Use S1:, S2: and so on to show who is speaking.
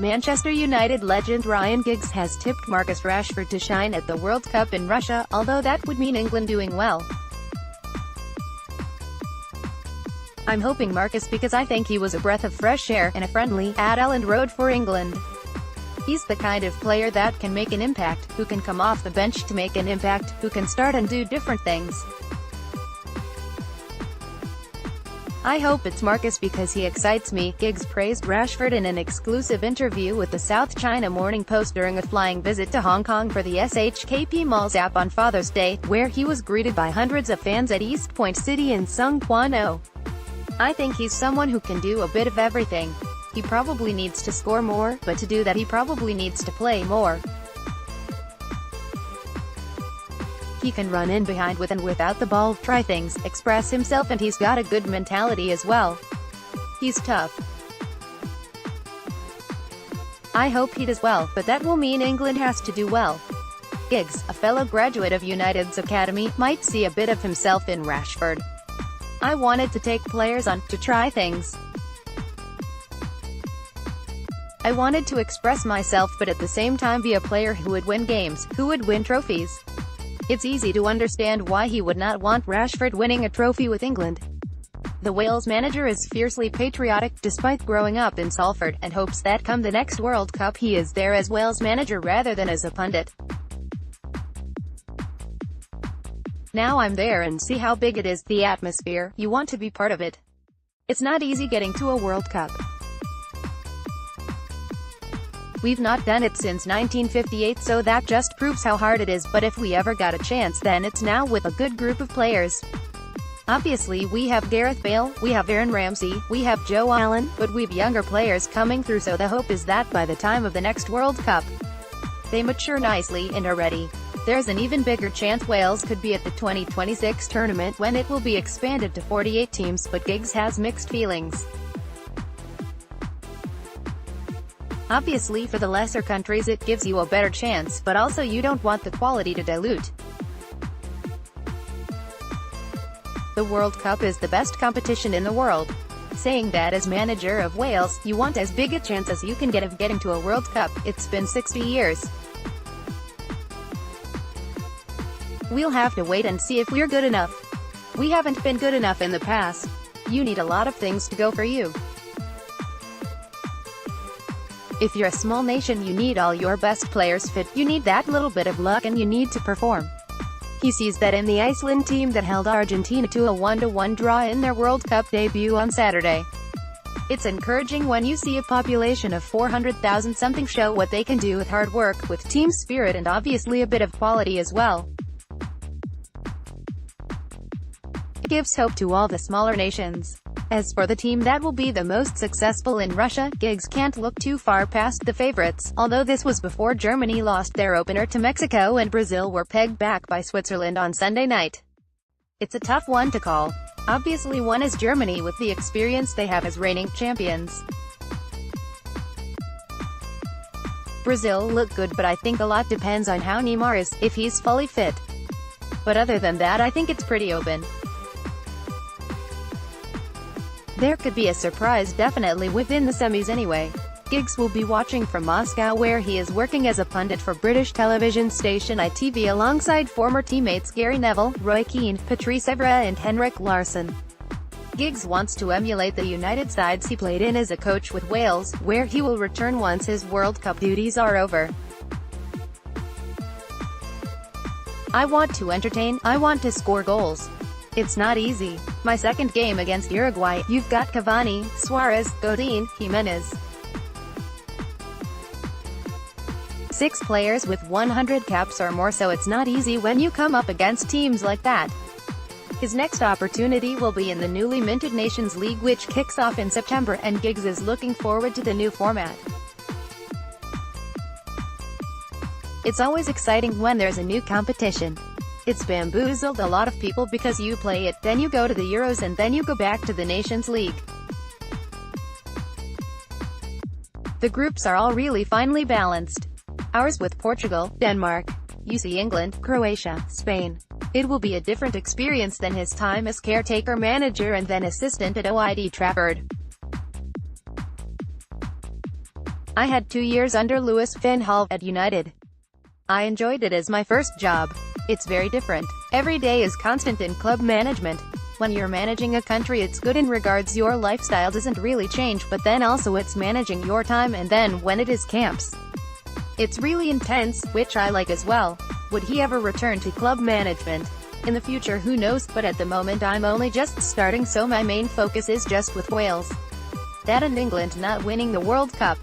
S1: Manchester United legend Ryan Giggs has tipped Marcus Rashford to shine at the World Cup in Russia, although that would mean England doing well. I'm hoping Marcus because I think he was a breath of fresh air in a friendly at Elland Road for England. He's the kind of player that can make an impact, who can come off the bench to make an impact, who can start and do different things. I hope it's Marcus because he excites me. Giggs praised Rashford in an exclusive interview with the South China Morning Post during a flying visit to Hong Kong for the SHKP Malls app on Father's Day, where he was greeted by hundreds of fans at East Point City in Sung Kwan O. I think he's someone who can do a bit of everything. He probably needs to score more, but to do that he probably needs to play more. He can run in behind with and without the ball, try things, express himself, and he's got a good mentality as well. He's tough. I hope he does well, but that will mean England has to do well. Giggs, a fellow graduate of United's academy, might see a bit of himself in Rashford. I wanted to take players on, to try things. I wanted to express myself but at the same time be a player who would win games, who would win trophies. It's easy to understand why he would not want Rashford winning a trophy with England. The Wales manager is fiercely patriotic, despite growing up in Salford, and hopes that come the next World Cup he is there as Wales manager rather than as a pundit. Now I'm there and see how big it is, the atmosphere, you want to be part of it. It's not easy getting to a World Cup. We've not done it since 1958, so that just proves how hard it is, but if we ever got a chance then it's now with a good group of players. Obviously we have Gareth Bale, we have Aaron Ramsey, we have Joe Allen, but we've younger players coming through, so the hope is that by the time of the next World Cup, they mature nicely and are ready. There's an even bigger chance Wales could be at the 2026 tournament when it will be expanded to 48 teams, but Giggs has mixed feelings. Obviously for the lesser countries it gives you a better chance, but also you don't want the quality to dilute. The World Cup is the best competition in the world. Saying that as manager of Wales, you want as big a chance as you can get of getting to a World Cup. It's been 60 years. We'll have to wait and see if we're good enough. We haven't been good enough in the past. You need a lot of things to go for you. If you're a small nation you need all your best players fit, you need that little bit of luck, and you need to perform. He sees that in the Iceland team that held Argentina to a 1-1 draw in their World Cup debut on Saturday. It's encouraging when you see a population of 400,000 something show what they can do with hard work, with team spirit, and obviously a bit of quality as well. It gives hope to all the smaller nations. As for the team that will be the most successful in Russia, Giggs can't look too far past the favorites, although this was before Germany lost their opener to Mexico and Brazil were pegged back by Switzerland on Sunday night. It's a tough one to call. Obviously one is Germany with the experience they have as reigning champions. Brazil look good, but I think a lot depends on how Neymar is, if he's fully fit. But other than that I think it's pretty open. There could be a surprise definitely within the semis anyway. Giggs will be watching from Moscow, where he is working as a pundit for British television station ITV alongside former teammates Gary Neville, Roy Keane, Patrice Evra and Henrik Larsson. Giggs wants to emulate the United sides he played in as a coach with Wales, where he will return once his World Cup duties are over. I want to entertain, I want to score goals. It's not easy. My second game against Uruguay, you've got Cavani, Suarez, Godin, Jimenez. 6 players with 100 caps or more, so it's not easy when you come up against teams like that. His next opportunity will be in the newly minted Nations League, which kicks off in September, and Giggs is looking forward to the new format. It's always exciting when there's a new competition. It's bamboozled a lot of people because you play it, then you go to the Euros, and then you go back to the Nations League. The groups are all really finely balanced. Ours with Portugal, Denmark, UC England, Croatia, Spain. It will be a different experience than his time as caretaker manager and then assistant at OID Trafford. I had 2 years under Louis van Gaal at United. I enjoyed it as my first job. It's very different. Every day is constant in club management. When you're managing a country, it's good in regards your lifestyle doesn't really change, but then also it's managing your time, and then when it is camps, it's really intense, which I like as well. Would he ever return to club management? In the future, who knows, but at the moment I'm only just starting, so my main focus is just with Wales. That and England not winning the World Cup.